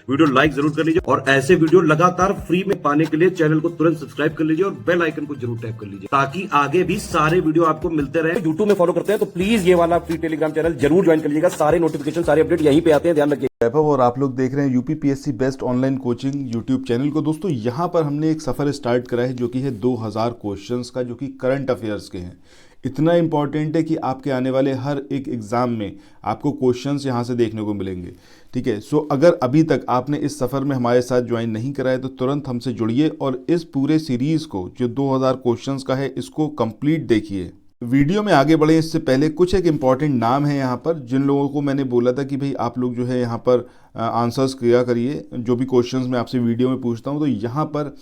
Video like जरूर कर लीजिए और ऐसे वीडियो लगातार फ्री में पाने के लिए चैनल को तुरंत सब्सक्राइब कर लीजिए और बेल आइकन को जरूर टैप कर लीजिए ताकि आगे भी सारे वीडियो आपको मिलते रहे। यूट्यूब में फॉलो करते हैं तो प्लीज ये वाला फ्री टेलीग्राम चैनल जरूर ज्वाइन कर लीजिएगा। सारे नोटिफिकेशन सारे अपडेट यहीं पे आते हैं, ध्यान रखिए। वैभव और आप लोग देख रहे हैं UPPSC best online coaching YouTube channel को। दोस्तों यहाँ पर हमने एक सफ़र स्टार्ट करा है जो कि है 2000 क्वेश्चंस का, जो कि करंट अफेयर्स के हैं। इतना इम्पॉर्टेंट है कि आपके आने वाले हर एक एग्ज़ाम में आपको क्वेश्चंस यहाँ से देखने को मिलेंगे। ठीक है, सो अगर अभी तक आपने इस सफ़र में हमारे साथ ज्वाइन नहीं करा है तो तुरंत हमसे जुड़िए और इस पूरे सीरीज़ को जो 2000 क्वेश्चंस का है इसको कंप्लीट देखिए। वीडियो में आगे बढ़े इससे पहले कुछ एक इम्पॉर्टेंट नाम है यहाँ पर, जिन लोगों को मैंने बोला था कि भाई आप लोग जो है यहाँ पर आंसर्स किया करिए जो भी क्वेश्चंस मैं आपसे वीडियो में पूछता हूँ। तो यहाँ पर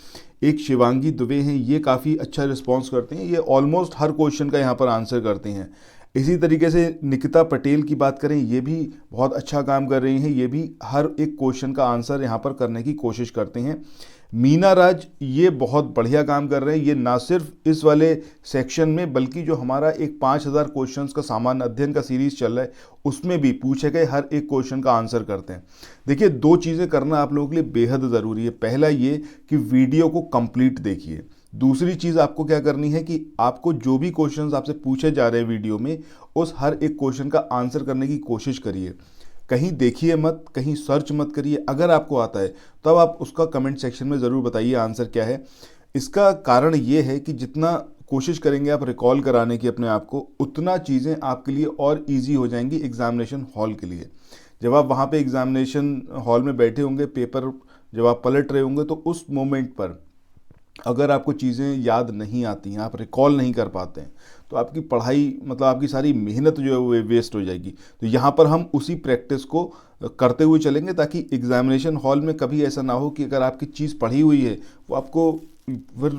एक शिवांगी दुबे हैं, ये काफ़ी अच्छा रिस्पांस करते हैं, ये ऑलमोस्ट हर क्वेश्चन का यहाँ पर आंसर करते हैं। इसी तरीके से निकिता पटेल की बात करें, ये भी बहुत अच्छा काम कर रही हैं, ये भी हर एक क्वेश्चन का आंसर यहाँ पर करने की कोशिश करते हैं। मीना राज ये बहुत बढ़िया काम कर रहे हैं, ये ना सिर्फ इस वाले सेक्शन में बल्कि जो हमारा एक 5000 क्वेश्चंस का सामान्य अध्ययन का सीरीज़ चल रहा है उसमें भी पूछे गए हर एक क्वेश्चन का आंसर करते हैं। देखिए, दो चीज़ें करना आप लोगों के लिए बेहद ज़रूरी है। पहला ये कि वीडियो को कंप्लीट देखिए। दूसरी चीज़ आपको क्या करनी है कि आपको जो भी क्वेश्चंस आपसे पूछे जा रहे हैं वीडियो में, उस हर एक क्वेश्चन का आंसर करने की कोशिश करिए। कहीं देखिए मत, कहीं सर्च मत करिए। अगर आपको आता है तब तो आप उसका कमेंट सेक्शन में ज़रूर बताइए आंसर क्या है। इसका कारण ये है कि जितना कोशिश करेंगे आप रिकॉल कराने की अपने आप को, उतना चीज़ें आपके लिए और इजी हो जाएंगी एग्जामिनेशन हॉल के लिए। जब आप वहाँ पे एग्जामिनेशन हॉल में बैठे होंगे, पेपर जब आप पलट रहे होंगे, तो उस मोमेंट पर अगर आपको चीज़ें याद नहीं आती हैं, आप रिकॉल नहीं कर पाते हैं, तो आपकी पढ़ाई मतलब आपकी सारी मेहनत जो है वो वेस्ट हो जाएगी। तो यहाँ पर हम उसी प्रैक्टिस को करते हुए चलेंगे ताकि एग्जामिनेशन हॉल में कभी ऐसा ना हो कि अगर आपकी चीज़ पढ़ी हुई है वो आपको फिर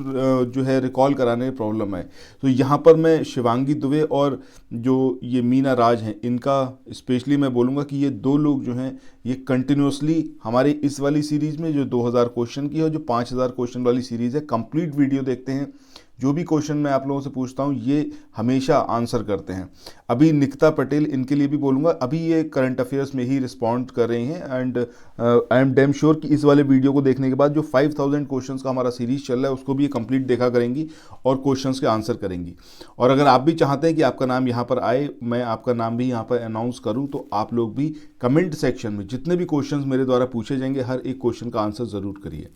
जो है रिकॉल कराने में प्रॉब्लम है। तो यहाँ पर मैं शिवांगी दुबे और जो ये मीना राज हैं, इनका स्पेशली मैं बोलूँगा कि ये दो लोग जो हैं ये कंटिन्यूसली हमारे इस वाली सीरीज़ में जो 2000 क्वेश्चन की है और जो 5000 क्वेश्चन वाली सीरीज़ है, कंप्लीट वीडियो देखते हैं। जो भी क्वेश्चन मैं आप लोगों से पूछता हूँ ये हमेशा आंसर करते हैं। अभी निकिता पटेल, इनके लिए भी बोलूँगा, अभी ये करंट अफेयर्स में ही रिस्पॉन्ड कर रही हैं and I am damn sure कि इस वाले वीडियो को देखने के बाद जो 5000 क्वेश्चंस का हमारा सीरीज चल रहा है उसको भी ये कंप्लीट देखा करेंगी और क्वेश्चंस के आंसर करेंगी। और अगर आप भी चाहते हैं कि आपका नाम यहाँ पर आए, मैं आपका नाम भी यहाँ पर अनाउंस करूँ, तो आप लोग भी कमेंट सेक्शन में जितने भी क्वेश्चंस मेरे द्वारा पूछे जाएंगे हर एक क्वेश्चन का आंसर ज़रूर करिए।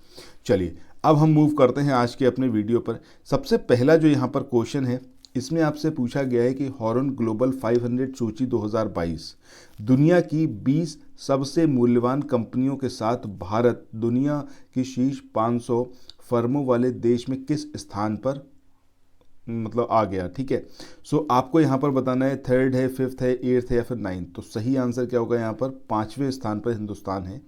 चलिए अब हम मूव करते हैं आज के अपने वीडियो पर। सबसे पहला जो यहाँ पर क्वेश्चन है, इसमें आपसे पूछा गया है कि हॉरन ग्लोबल 500 सूची 2022 दुनिया की 20 सबसे मूल्यवान कंपनियों के साथ भारत दुनिया की शीर्ष 500 फर्मों वाले देश में किस स्थान पर मतलब आ गया। ठीक है, सो आपको यहाँ पर बताना है थर्ड है, फिफ्थ है, एट्थ है या फिर नाइन्थ। तो सही आंसर क्या होगा, यहाँ पर 5वें स्थान पर हिंदुस्तान है,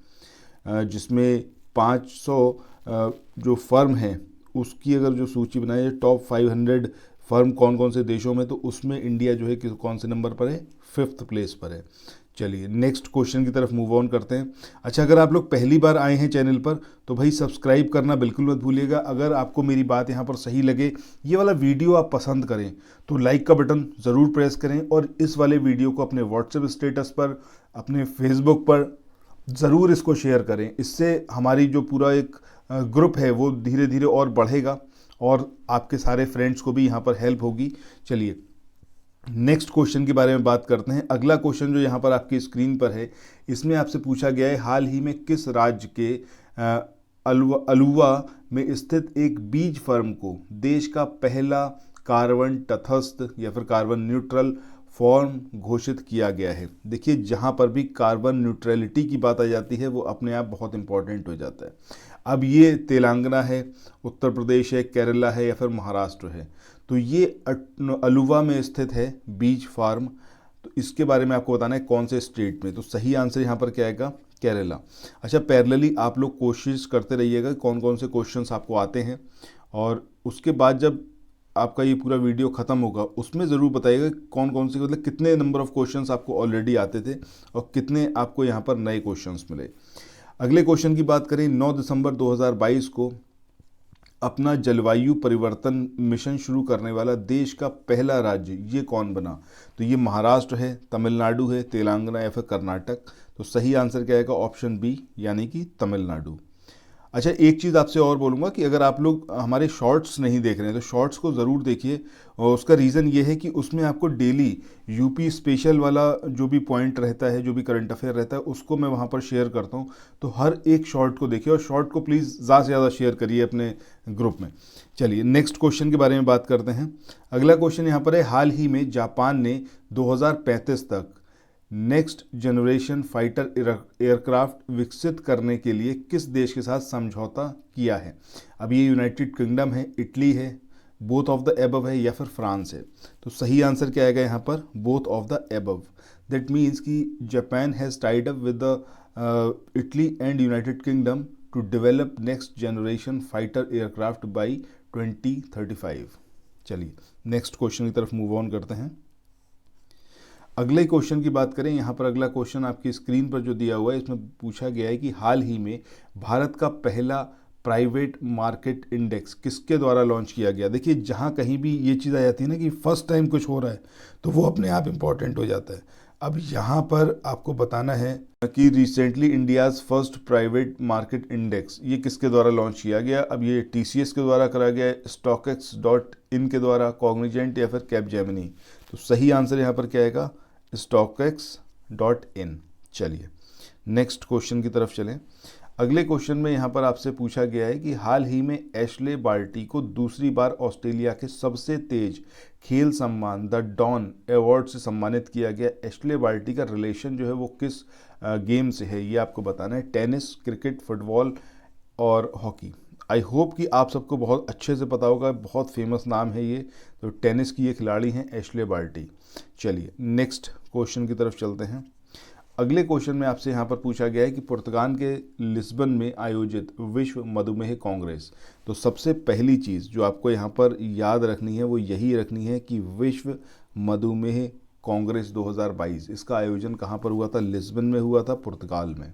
जिसमें 500 जो फर्म है उसकी अगर जो सूची बनाई है टॉप 500 फर्म कौन कौन से देशों में, तो उसमें इंडिया जो है कि कौन से नंबर पर है, 5th प्लेस पर है। चलिए नेक्स्ट क्वेश्चन की तरफ मूव ऑन करते हैं। अच्छा, अगर आप लोग पहली बार आए हैं चैनल पर तो भाई सब्सक्राइब करना बिल्कुल मत भूलिएगा। अगर आपको मेरी बात यहाँ पर सही लगे, ये वाला वीडियो आप पसंद करें तो लाइक का बटन ज़रूर प्रेस करें और इस वाले वीडियो को अपने व्हाट्सएप स्टेटस पर, अपने फेसबुक पर ज़रूर इसको शेयर करें। इससे हमारी जो पूरा एक ग्रुप है वो धीरे धीरे और बढ़ेगा और आपके सारे फ्रेंड्स को भी यहाँ पर हेल्प होगी। चलिए नेक्स्ट क्वेश्चन के बारे में बात करते हैं। अगला क्वेश्चन जो यहाँ पर आपकी स्क्रीन पर है, इसमें आपसे पूछा गया है हाल ही में किस राज्य के अल्वा में स्थित एक बीज फर्म को देश का पहला कार्बन तटस्थ या फिर कार्बन न्यूट्रल फॉर्म घोषित किया गया है। देखिए, जहाँ पर भी कार्बन न्यूट्रलिटी की बात आ जाती है वो अपने आप बहुत इंपॉर्टेंट हो जाता है। अब ये तेलंगाना है, उत्तर प्रदेश है, केरला है या फिर महाराष्ट्र है, तो ये अल्वा में स्थित है बीज फार्म। तो इसके बारे में आपको बताना है कौन से स्टेट में। तो सही आंसर यहाँ पर क्या आएगा, केरला। अच्छा, पैरेलली आप लोग कोशिश करते रहिएगा कौन कौन से क्वेश्चंस आपको आते हैं और उसके बाद जब आपका ये पूरा वीडियो ख़त्म होगा उसमें ज़रूर बताइएगा कौन कौन से मतलब कितने नंबर ऑफ़ क्वेश्चंस आपको ऑलरेडी आते थे और कितने आपको यहाँ पर नए क्वेश्चंस मिले। अगले क्वेश्चन की बात करें, 9 दिसंबर 2022 को अपना जलवायु परिवर्तन मिशन शुरू करने वाला देश का पहला राज्य ये कौन बना। तो ये महाराष्ट्र है, तमिलनाडु है, तेलंगाना या फिर कर्नाटक। तो सही आंसर क्या आएगा? ऑप्शन बी यानी कि तमिलनाडु। अच्छा, एक चीज़ आपसे और बोलूँगा कि अगर आप लोग हमारे शॉर्ट्स नहीं देख रहे हैं तो शॉर्ट्स को ज़रूर देखिए, और उसका रीज़न ये है कि उसमें आपको डेली यूपी स्पेशल वाला जो भी पॉइंट रहता है, जो भी करंट अफेयर रहता है, उसको मैं वहाँ पर शेयर करता हूँ। तो हर एक शॉर्ट को देखिए और शॉर्ट को प्लीज़ ज़्यादा से ज़्यादा शेयर करिए अपने ग्रुप में। चलिए नेक्स्ट क्वेश्चन के बारे में बात करते हैं। अगला क्वेश्चन यहाँ पर है, हाल ही में जापान ने 2035 तक नेक्स्ट जनरेशन फाइटर एयरक्राफ्ट विकसित करने के लिए किस देश के साथ समझौता किया है? अब ये यूनाइटेड किंगडम है, इटली है, बोथ ऑफ द एबव है, या फिर फ्रांस है? तो सही आंसर क्या आएगा यहाँ पर? Both of the above. That means कि Japan has tied up with the Italy and United Kingdom to develop next generation fighter aircraft by 2035। चलिए नेक्स्ट क्वेश्चन की तरफ मूव ऑन करते हैं। अगले क्वेश्चन की बात करें, यहाँ पर अगला क्वेश्चन आपकी स्क्रीन पर जो दिया हुआ है, इसमें पूछा गया है कि हाल ही में भारत का पहला प्राइवेट मार्केट इंडेक्स किसके द्वारा लॉन्च किया गया? देखिए, जहाँ कहीं भी ये चीज़ आ जाती है ना कि फर्स्ट टाइम कुछ हो रहा है तो वो अपने आप इम्पॉर्टेंट हो जाता है। अब यहाँ पर आपको बताना है कि recently India's first private market index ये किसके द्वारा लॉन्च किया गया? अब ये TCS के द्वारा करा गया है, StockX.in के द्वारा, कॉग्निजेंट, या फिर कैपजेमिनी? तो सही आंसर यहाँ पर क्या आएगा? StockX.in। चलिए नेक्स्ट क्वेश्चन की तरफ चलें। अगले क्वेश्चन में यहाँ पर आपसे पूछा गया है कि हाल ही में एशले बार्टी को दूसरी बार ऑस्ट्रेलिया के सबसे तेज खेल सम्मान द डॉन अवार्ड से सम्मानित किया गया। एशले बार्टी का रिलेशन जो है वो किस गेम से है, ये आपको बताना है। टेनिस, क्रिकेट, फुटबॉल और हॉकी। आई होप कि आप सबको बहुत अच्छे से पता होगा, बहुत फेमस नाम है ये। तो टेनिस की ये खिलाड़ी हैं एशले बार्टी। चलिए नेक्स्ट क्वेश्चन की तरफ चलते हैं। अगले क्वेश्चन में आपसे यहाँ पर पूछा गया है कि पुर्तगाल के लिस्बन में आयोजित विश्व मधुमेह कांग्रेस। तो सबसे पहली चीज़ जो आपको यहाँ पर याद रखनी है वो यही रखनी है कि विश्व मधुमेह कांग्रेस 2022 इसका आयोजन कहाँ पर हुआ था? लिस्बन में हुआ था, पुर्तगाल में।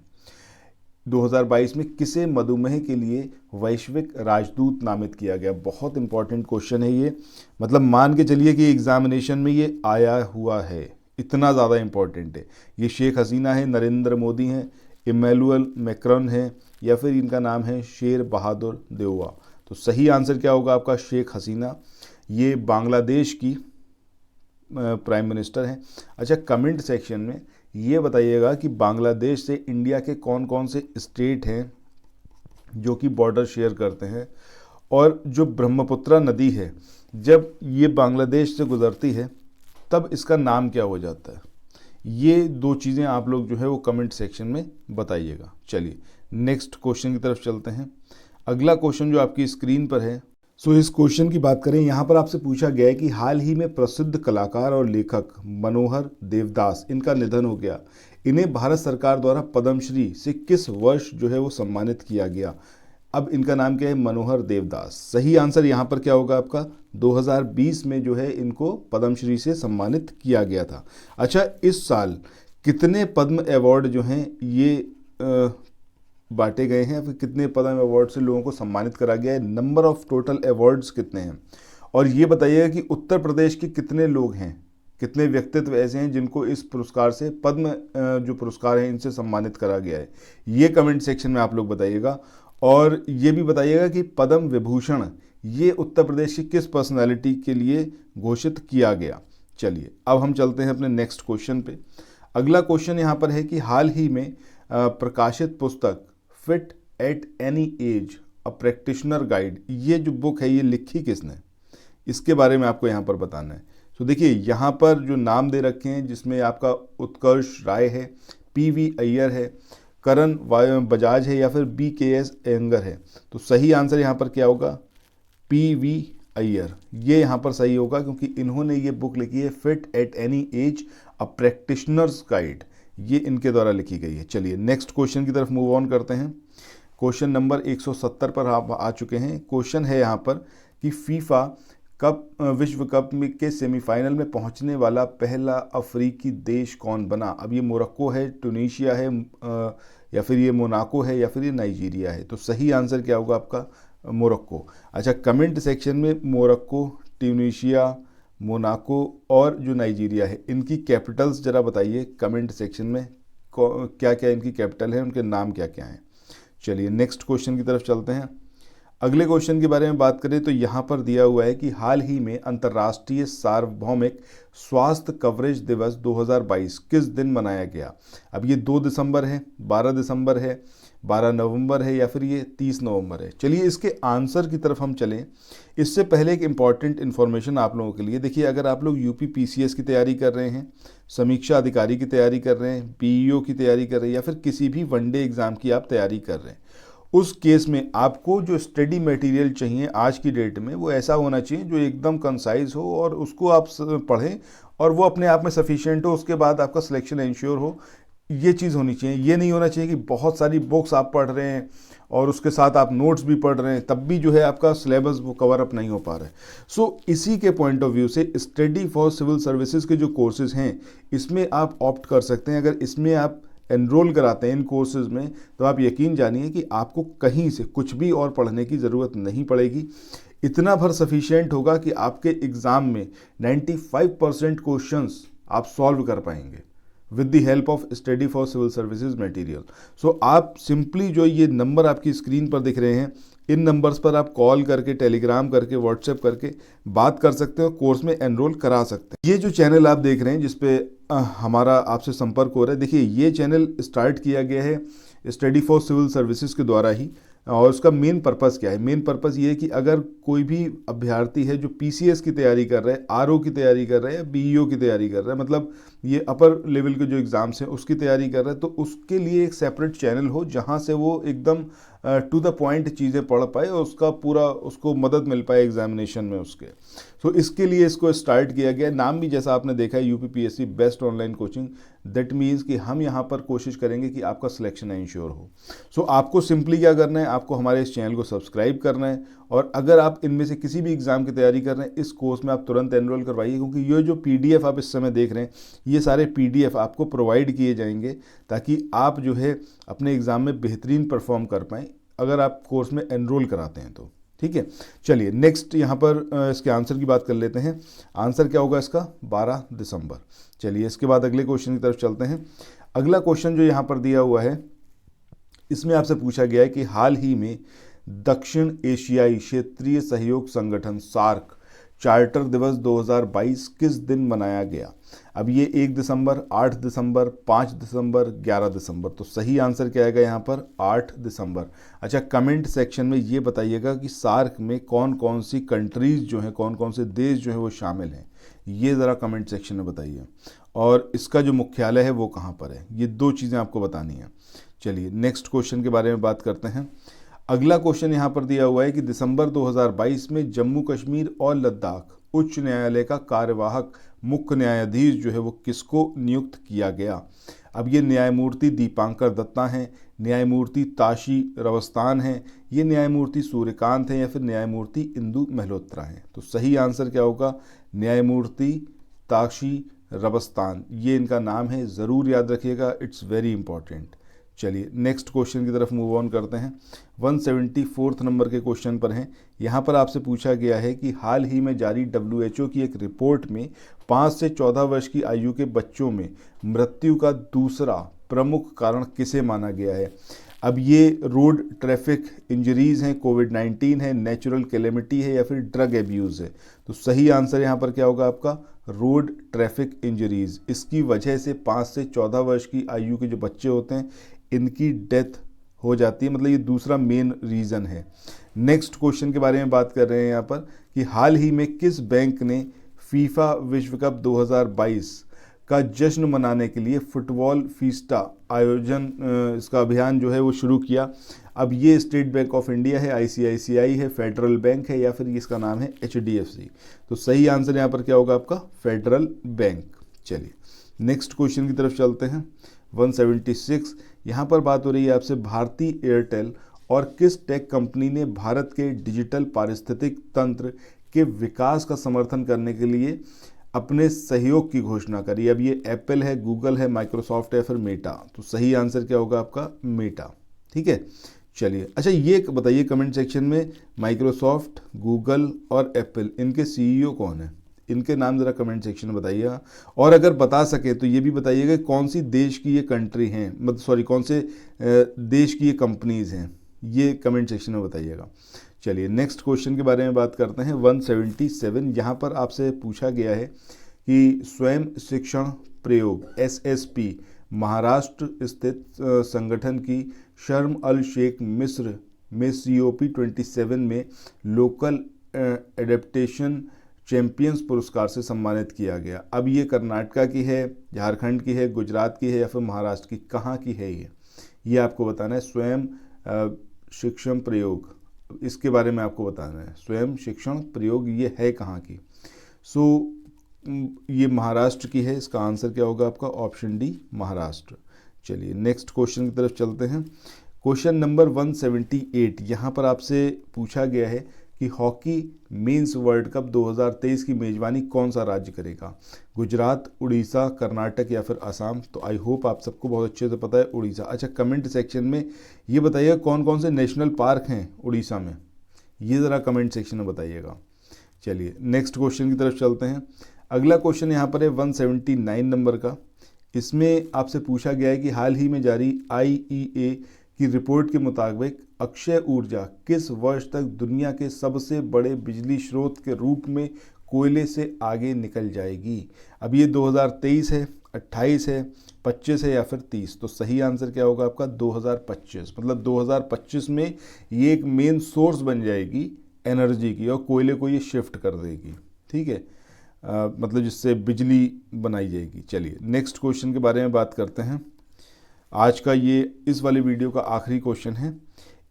2022 में किसे मधुमेह के लिए वैश्विक राजदूत नामित किया गया? बहुत इंपॉर्टेंट क्वेश्चन है ये, मतलब मान के चलिए कि एग्जामिनेशन में ये आया हुआ है, इतना ज़्यादा इंपॉर्टेंट है। ये शेख हसीना है, नरेंद्र मोदी हैं, इमैनुअल मैक्रॉन है, या फिर इनका नाम है शेर बहादुर देउवा? तो सही आंसर क्या होगा आपका? शेख हसीना। ये बांग्लादेश की प्राइम मिनिस्टर हैं। अच्छा, कमेंट सेक्शन में ये बताइएगा कि बांग्लादेश से इंडिया के कौन कौन से स्टेट हैं जो कि बॉर्डर शेयर करते हैं, और जो ब्रह्मपुत्रा नदी है जब ये बांग्लादेश से गुजरती है तब इसका नाम क्या हो जाता है? ये दो चीज़ें आप लोग जो है वो कमेंट सेक्शन में बताइएगा। चलिए नेक्स्ट क्वेश्चन की तरफ चलते हैं। अगला क्वेश्चन जो आपकी स्क्रीन पर है, सो इस क्वेश्चन की बात करें, यहाँ पर आपसे पूछा गया है कि हाल ही में प्रसिद्ध कलाकार और लेखक मनोहर देवदास इनका निधन हो गया। इन्हें भारत सरकार द्वारा पद्मश्री से किस वर्ष जो है वो सम्मानित किया गया? अब इनका नाम क्या है? मनोहर देवदास। सही आंसर यहाँ पर क्या होगा आपका? 2020 में जो है इनको पद्मश्री से सम्मानित किया गया था। अच्छा, इस साल कितने पद्म अवार्ड जो हैं ये बांटे गए हैं, फिर कितने पद्म अवार्ड से लोगों को सम्मानित करा गया है? नंबर ऑफ टोटल अवार्ड्स कितने हैं? और ये बताइएगा कि उत्तर प्रदेश के कितने लोग हैं, कितने व्यक्तित्व ऐसे हैं जिनको इस पुरस्कार से पद्म जो पुरस्कार हैं इनसे सम्मानित करा गया है? ये कमेंट सेक्शन में आप लोग बताइएगा। और ये भी बताइएगा कि पद्म विभूषण ये उत्तर प्रदेश की किस पर्सनालिटी के लिए घोषित किया गया? चलिए अब हम चलते हैं अपने नेक्स्ट क्वेश्चन पे। अगला क्वेश्चन यहाँ पर है कि हाल ही में प्रकाशित पुस्तक fit at any age a practitioner guide, ये जो बुक है ये लिखी किसने? इसके बारे में आपको यहाँ पर बताना है। तो देखिए यहाँ पर जो नाम दे रखे हैं जिसमें आपका उत्कर्ष राय है, PV अय्यर है, करण बजाज है, या फिर BKS अयंगर है? तो सही आंसर यहाँ पर क्या होगा? PV अय्यर। ये यहाँ पर सही होगा क्योंकि इन्होंने ये बुक लिखी है fit at any age a practitioner's guide, ये इनके द्वारा लिखी गई है। चलिए नेक्स्ट क्वेश्चन की तरफ मूव ऑन करते हैं। क्वेश्चन नंबर 170 पर आप आ चुके हैं। क्वेश्चन है यहाँ पर कि फीफा कप विश्व कप में के सेमीफाइनल में पहुंचने वाला पहला अफ्रीकी देश कौन बना? अब ये मोरक्को है, टूनीशिया है, या फिर ये मोनाको है, या फिर ये नाइजीरिया है? तो सही आंसर क्या होगा आपका? मोरक्को। अच्छा, कमेंट सेक्शन में मोरक्को, ट्यूनीशिया, मोनाको और जो नाइजीरिया है इनकी कैपिटल्स ज़रा बताइए कमेंट सेक्शन में। क्या क्या इनकी कैपिटल है, उनके नाम क्या क्या हैं। चलिए नेक्स्ट क्वेश्चन की तरफ चलते हैं। अगले क्वेश्चन के बारे में बात करें तो यहाँ पर दिया हुआ है कि हाल ही में अंतर्राष्ट्रीय सार्वभौमिक स्वास्थ्य कवरेज दिवस 2022 किस दिन मनाया गया। अब ये 2 दिसंबर है, 12 दिसंबर है, 12 नवंबर है या फिर ये 30 नवंबर है। चलिए इसके आंसर की तरफ हम चलें। इससे पहले एक इम्पॉर्टेंट इन्फॉर्मेशन आप लोगों के लिए। देखिए, अगर आप लोग यूपी पीसीएस की तैयारी कर रहे हैं, समीक्षा अधिकारी की तैयारी कर रहे हैं, पीईओ की तैयारी कर रहे हैं या फिर किसी भी वनडे एग्ज़ाम की आप तैयारी कर रहे हैं, उस केस में आपको जो स्टडी मटेरियल चाहिए आज की डेट में वो ऐसा होना चाहिए जो एकदम कंसाइज हो और उसको आप पढ़ें और वो अपने आप में सफिशिएंट हो, उसके बाद आपका सिलेक्शन इंश्योर हो। ये चीज़ होनी चाहिए। ये नहीं होना चाहिए कि बहुत सारी बुक्स आप पढ़ रहे हैं और उसके साथ आप नोट्स भी पढ़ रहे हैं, तब भी जो है आपका सिलेबस वो कवर अप नहीं हो पा रहा है। सो इसी के पॉइंट ऑफ व्यू से स्टडी फॉर सिविल सर्विसेज के जो कोर्सेज हैं इसमें आप ऑप्ट कर सकते हैं। अगर इसमें आप एनरोल कराते हैं इन कोर्सेज में तो आप यकीन जानिए कि आपको कहीं से कुछ भी और पढ़ने की ज़रूरत नहीं पड़ेगी। इतना भर सफिशिएंट होगा कि आपके एग्ज़ाम में 95% क्वेश्चंस आप सॉल्व कर पाएंगे with the help of study for civil services material. सो आप सिंपली जो ये नंबर आपकी स्क्रीन पर दिख रहे हैं, इन नंबर्स पर आप कॉल करके, टेलीग्राम करके, व्हाट्सएप करके बात कर सकते हो, कोर्स में एनरोल करा सकते हैं। ये जो चैनल आप देख रहे हैं जिस पे हमारा आपसे संपर्क हो रहा है, देखिए ये चैनल स्टार्ट किया गया है स्टडी फॉर सिविल सर्विसेज के द्वारा ही। और उसका मेन पर्पज़ क्या है? मेन पर्पज़ ये है कि अगर कोई भी अभ्यर्थी है जो पीसीएस की तैयारी कर रहा है, आरओ की तैयारी कर रहा है या बीईओ की तैयारी कर रहा है, मतलब ये अपर लेवल के जो एग्ज़ाम्स हैं उसकी तैयारी कर रहा है, तो उसके लिए एक सेपरेट चैनल हो जहाँ से वो एकदम टू द पॉइंट चीज़ें पढ़ पाए और उसका पूरा उसको मदद मिल पाए एग्जामिनेशन में उसके। सो इसके लिए इसको स्टार्ट किया गया। नाम भी जैसा आपने देखा है UPPSC best online coaching, that means कि हम यहाँ पर कोशिश करेंगे कि आपका सिलेक्शन इंश्योर हो। सो आपको सिंपली क्या करना है, आपको हमारे इस चैनल को सब्सक्राइब करना है और अगर आप इनमें से किसी भी एग्ज़ाम की तैयारी कर रहे हैं, इस कोर्स में आप तुरंत एनरोल करवाइए, क्योंकि ये जो पीडीएफ आप इस समय देख रहे हैं ये सारे पीडीएफ आपको प्रोवाइड किए जाएंगे ताकि आप जो है अपने एग्ज़ाम में बेहतरीन परफॉर्म कर पाएँ अगर आप कोर्स में एनरोल कराते हैं तो। ठीक है, चलिए नेक्स्ट यहाँ पर इसके आंसर की बात कर लेते हैं। आंसर क्या होगा इसका? 12 दिसंबर। चलिए इसके बाद अगले क्वेश्चन की तरफ चलते हैं। अगला क्वेश्चन जो यहाँ पर दिया हुआ है इसमें आपसे पूछा गया है कि हाल ही में दक्षिण एशियाई क्षेत्रीय सहयोग संगठन सार्क चार्टर दिवस 2022 किस दिन मनाया गया। अब ये 1 दिसंबर, 8 दिसंबर, 5 दिसंबर, 11 दिसंबर। तो सही आंसर क्या आएगा यहाँ पर? 8 दिसंबर। अच्छा, कमेंट सेक्शन में ये बताइएगा कि सार्क में कौन कौन सी कंट्रीज़ जो हैं, कौन कौन से देश जो हैं वो शामिल हैं, ये ज़रा कमेंट सेक्शन में बताइए। और इसका जो मुख्यालय है वो कहाँ पर है, ये 2 चीज़ें आपको बतानी है। चलिए नेक्स्ट क्वेश्चन के बारे में बात करते हैं। अगला क्वेश्चन यहाँ पर दिया हुआ है कि दिसंबर 2022 में जम्मू कश्मीर और लद्दाख उच्च न्यायालय का कार्यवाहक मुख्य न्यायाधीश जो है वो किसको नियुक्त किया गया। अब ये न्यायमूर्ति दीपांकर दत्ता हैं, न्यायमूर्ति ताशी रवस्तान हैं, ये न्यायमूर्ति सूर्यकांत हैं या फिर न्यायमूर्ति इंदु मल्होत्रा हैं। तो सही आंसर क्या होगा? न्यायमूर्ति ताशी रवस्तान, ये इनका नाम है, ज़रूर याद रखिएगा, इट्स वेरी इंपॉर्टेंट। चलिए नेक्स्ट क्वेश्चन की तरफ मूव ऑन करते हैं। 174 नंबर के क्वेश्चन पर हैं। यहाँ पर आपसे पूछा गया है कि हाल ही में जारी WHO की एक रिपोर्ट में 5 से 14 वर्ष की आयु के बच्चों में मृत्यु का दूसरा प्रमुख कारण किसे माना गया है। अब ये रोड ट्रैफिक इंजरीज़ हैं, कोविड-19 है, नेचुरल कैलेमिटी है या फिर ड्रग एब्यूज़ है। तो सही आंसर यहाँ पर क्या होगा आपका? Road traffic injuries. इसकी वजह से 5 से 14 वर्ष की आयु के जो बच्चे होते हैं इनकी डेथ हो जाती है, मतलब ये दूसरा मेन रीज़न है। नेक्स्ट क्वेश्चन के बारे में बात कर रहे हैं यहाँ पर कि हाल ही में किस बैंक ने फीफा विश्व कप 2022 का जश्न मनाने के लिए फुटबॉल फीस्टा आयोजन, इसका अभियान जो है वो शुरू किया। अब ये स्टेट बैंक ऑफ इंडिया है, ICICI है, फेडरल बैंक है या फिर इसका नाम है HDFC। तो सही आंसर यहाँ पर क्या होगा आपका? Federal bank. चलिए नेक्स्ट क्वेश्चन की तरफ चलते हैं। 176 यहाँ पर बात हो रही है आपसे भारती एयरटेल और किस टेक कंपनी ने भारत के डिजिटल पारिस्थितिक तंत्र के विकास का समर्थन करने के लिए अपने सहयोग की घोषणा करी। अब ये एप्पल है, गूगल है, माइक्रोसॉफ्ट है, फिर मेटा। तो सही आंसर क्या होगा आपका? मेटा। ठीक है, चलिए अच्छा ये बताइए कमेंट सेक्शन में, माइक्रोसॉफ्ट, गूगल और एप्पल इनके CEO कौन है? इनके नाम ज़रा कमेंट सेक्शन में बताइएगा। और अगर बता सके तो ये भी बताइएगा कौन सी देश की ये कंट्री हैं, मतलब सॉरी कौन से देश की ये कंपनीज़ हैं, ये कमेंट सेक्शन में बताइएगा। चलिए नेक्स्ट क्वेश्चन के बारे में बात करते हैं। 177 यहाँ पर आपसे पूछा गया है कि स्वयं शिक्षण प्रयोग SSP महाराष्ट्र स्थित संगठन की शर्म अल शेख मिस्र में COP27 में लोकल एडेप्टेशन चैंपियंस पुरस्कार से सम्मानित किया गया। अब ये कर्नाटका की है, झारखंड की है, गुजरात की है या फिर महाराष्ट्र की, कहाँ की है ये आपको बताना है। स्वयं शिक्षण प्रयोग, इसके बारे में आपको बताना है। स्वयं शिक्षण प्रयोग ये है कहाँ की? ये महाराष्ट्र की है। इसका आंसर क्या होगा आपका? Option D Maharashtra. चलिए नेक्स्ट क्वेश्चन की तरफ चलते हैं। क्वेश्चन नंबर 178 यहाँ पर आपसे पूछा गया है कि हॉकी मेंस वर्ल्ड कप 2023 की मेज़बानी कौन सा राज्य करेगा? गुजरात, उड़ीसा, कर्नाटक या फिर असम? तो आई होप आप सबको बहुत अच्छे से पता है उड़ीसा। अच्छा, कमेंट सेक्शन में ये बताइएगा कौन कौन से नेशनल पार्क हैं उड़ीसा में, ये ज़रा कमेंट सेक्शन में बताइएगा। चलिए नेक्स्ट क्वेश्चन की तरफ चलते हैं। अगला क्वेश्चन यहाँ पर है 179 नंबर का। इसमें आपसे पूछा गया है कि हाल ही में जारी IEA की रिपोर्ट के मुताबिक अक्षय ऊर्जा किस वर्ष तक दुनिया के सबसे बड़े बिजली स्रोत के रूप में कोयले से आगे निकल जाएगी? अब ये 2023 है, 28 है, 25 है या फिर 30? तो सही आंसर क्या होगा आपका? 2025। मतलब 2025 में ये एक मेन सोर्स बन जाएगी एनर्जी की और कोयले को ये शिफ्ट कर देगी। ठीक है, मतलब जिससे बिजली बनाई जाएगी। चलिए नेक्स्ट क्वेश्चन के बारे में बात करते हैं। आज का ये इस वाले वीडियो का आखिरी क्वेश्चन है।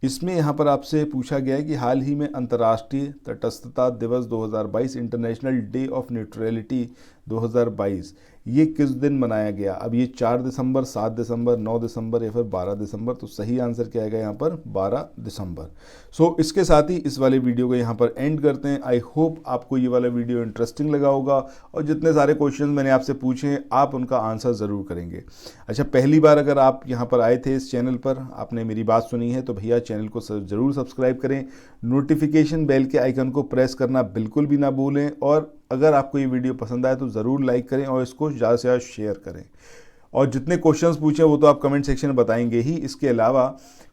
इसमें यहाँ पर आपसे पूछा गया है कि हाल ही में अंतर्राष्ट्रीय तटस्थता दिवस 2022 इंटरनेशनल डे ऑफ न्यूट्रलिटी 2022 ये किस दिन मनाया गया? अब ये 4 दिसंबर, 7 दिसंबर, 9 दिसंबर या फिर 12 दिसंबर? तो सही आंसर क्या आएगा यहाँ पर? 12 दिसंबर। सो इसके साथ ही इस वाले वीडियो को यहाँ पर एंड करते हैं। आई होप आपको ये वाला वीडियो इंटरेस्टिंग लगा होगा और जितने सारे क्वेश्चन मैंने आपसे पूछे हैं आप उनका आंसर ज़रूर करेंगे। अच्छा, पहली बार अगर आप यहाँ पर आए थे इस चैनल पर, आपने मेरी बात सुनी है, तो भैया चैनल को ज़रूर सब्सक्राइब करें, नोटिफिकेशन बेल के आइकन को प्रेस करना बिल्कुल भी ना भूलें और अगर आपको ये वीडियो पसंद आए तो ज़रूर लाइक करें और इसको ज़्यादा से ज़्यादा शेयर करें। और जितने क्वेश्चंस पूछे वो तो आप कमेंट सेक्शन में बताएंगे ही। इसके अलावा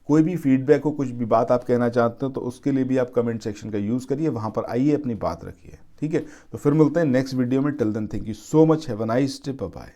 कोई भी फीडबैक हो, कुछ भी बात आप कहना चाहते हो तो उसके लिए भी आप कमेंट सेक्शन का यूज़ करिए, वहाँ पर आइए अपनी बात रखिए। ठीक है, तो फिर मिलते हैं नेक्स्ट वीडियो में। Till then thank you so much, have a nice day, bye bye.